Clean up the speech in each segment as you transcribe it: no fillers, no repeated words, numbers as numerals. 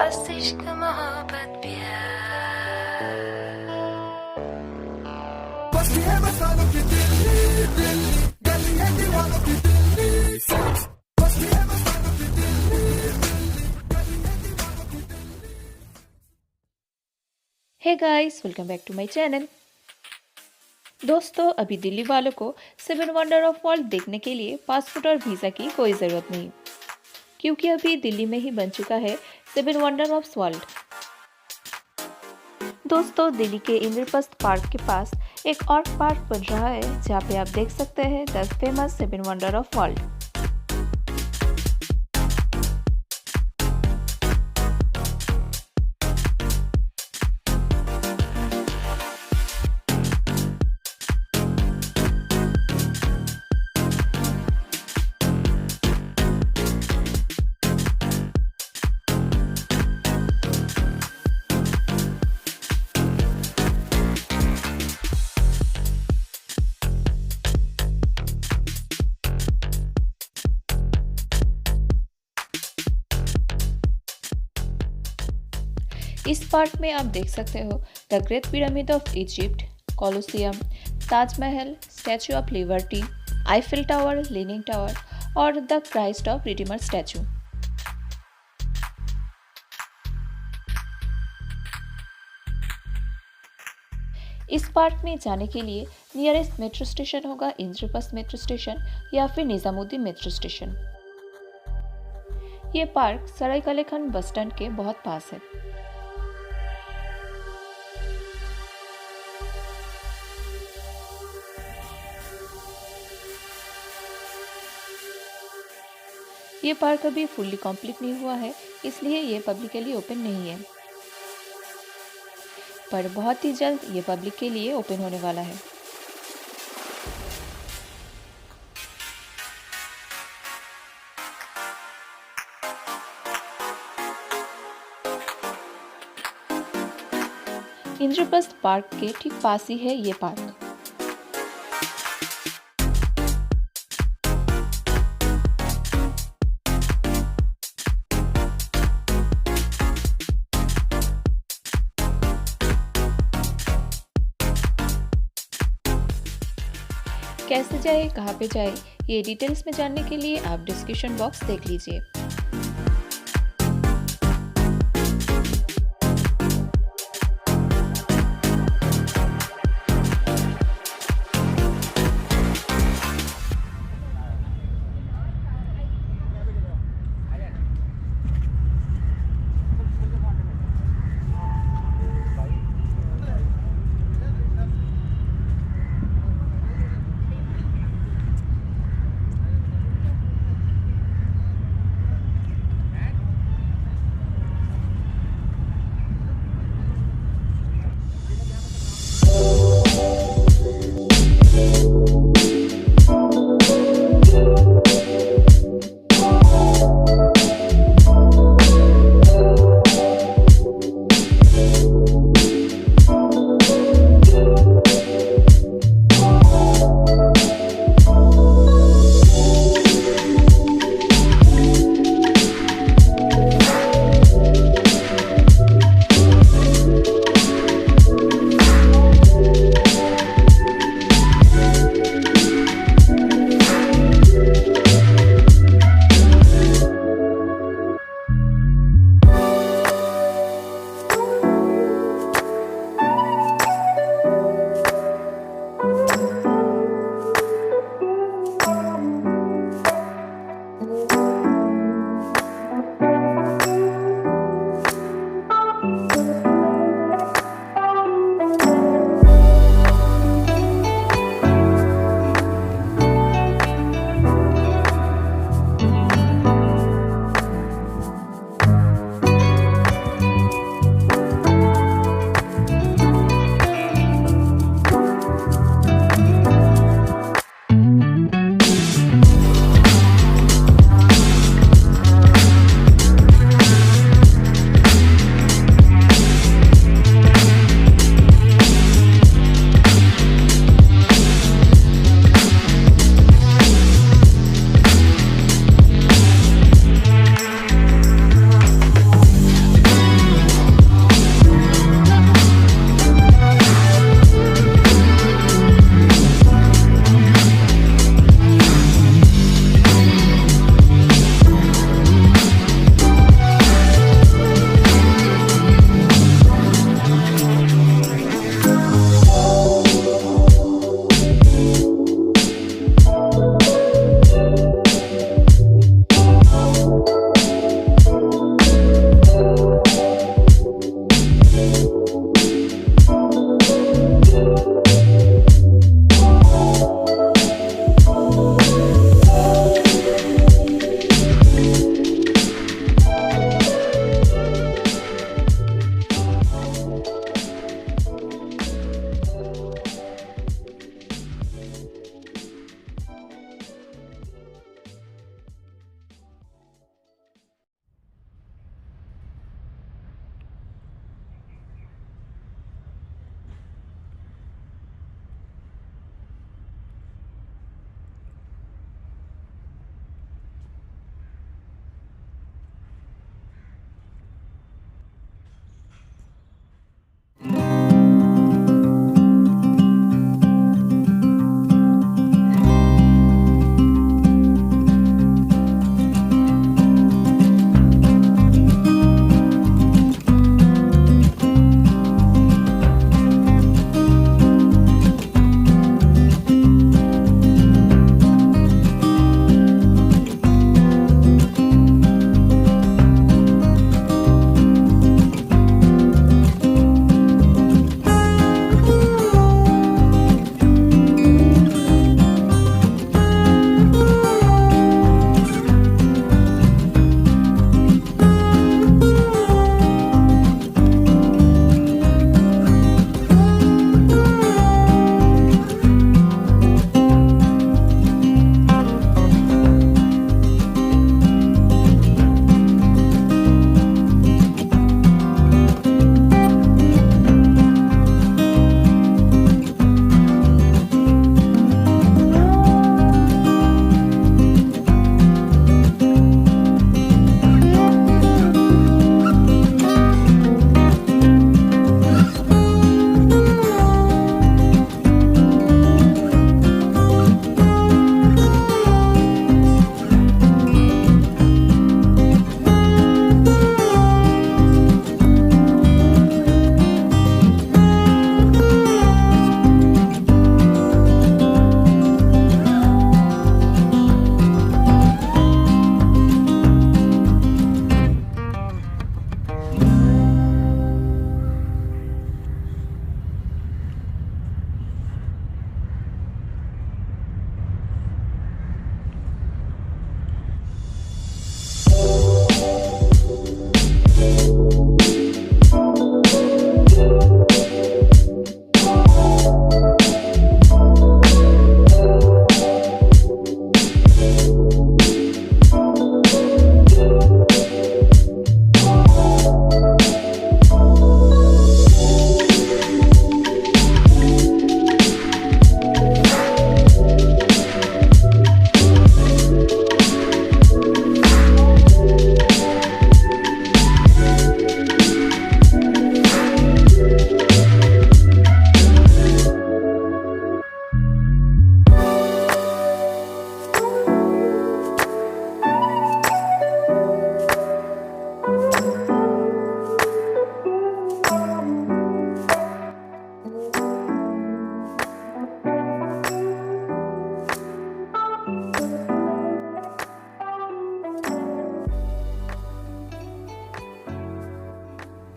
बस इश्क मोहब्बत प्यार। बस्ती है मस्तानों की दिल्ली दिल्ली, गली है दीवानों की दिल्ली। बस्ती है मस्तानों की दिल्ली दिल्ली, गली है दीवानों की Delhi. Hey guys, welcome back to my channel. दोस्तों, अभी दिल्ली वालों को 7 वंडर ऑफ वर्ल्ड देखने के लिए पासपोर्ट और वीज़ा की कोई ज़रूरत नहीं, क्योंकि अभी दिल्ली में ही बन चुका है 7 वंडर ऑफ वर्ल्ड। दोस्तों, दिल्ली के इंद्रप्रस्थ पार्क के पास एक और पार्क बन रहा है, जहाँ पे आप देख सकते हैं 10 फेमस 7 वंडर ऑफ वर्ल्ड। इस पार्क में आप देख सकते हो the great pyramid of Egypt, Colosseum, Taj Mahal, Statue of Liberty, Eiffel Tower, Leaning Tower और the Christ of Redeemer statue. इस पार्क में जाने के लिए नियरेस्ट मेट्रो स्टेशन होगा इंद्रप्रस्थ मेट्रो स्टेशन या फिर निजामुद्दीन मेट्रो स्टेशन। ये पार्क सराय काले खान बस स्टैंड के बहुत पास है। ये पार्क अभी फुल्ली कंप्लीट नहीं हुआ है, इसलिए ये पब्लिक के लिए ओपन नहीं है, पर बहुत ही जल्द ये पब्लिक के लिए ओपन होने वाला है। इंद्रप्रस्थ पार्क के ठीक पास ही है ये पार्क। कैसे जाए, कहाँ पे जाए, ये डिटेल्स में जानने के लिए आप डिस्क्रिप्शन बॉक्स देख लीजिए।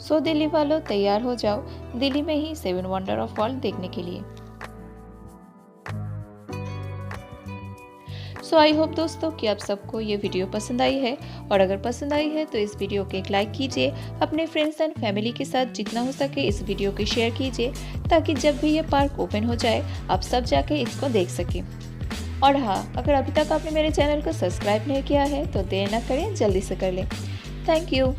सो दिल्ली वालों, तैयार हो जाओ दिल्ली में ही 7 वंडर ऑफ वर्ल्ड देखने के लिए। सो आई होप दोस्तों कि आप सबको ये वीडियो पसंद आई है, और अगर पसंद आई है तो इस वीडियो को एक लाइक कीजिए। अपने फ्रेंड्स एंड फैमिली के साथ जितना हो सके इस वीडियो को शेयर कीजिए, ताकि जब भी ये पार्क ओपन हो जाए आप सब जाके इसको देख सकें। और हाँ, अगर अभी तक आपने मेरे चैनल को सब्सक्राइब नहीं किया है तो देर ना करें, जल्दी से कर लें। Thank you.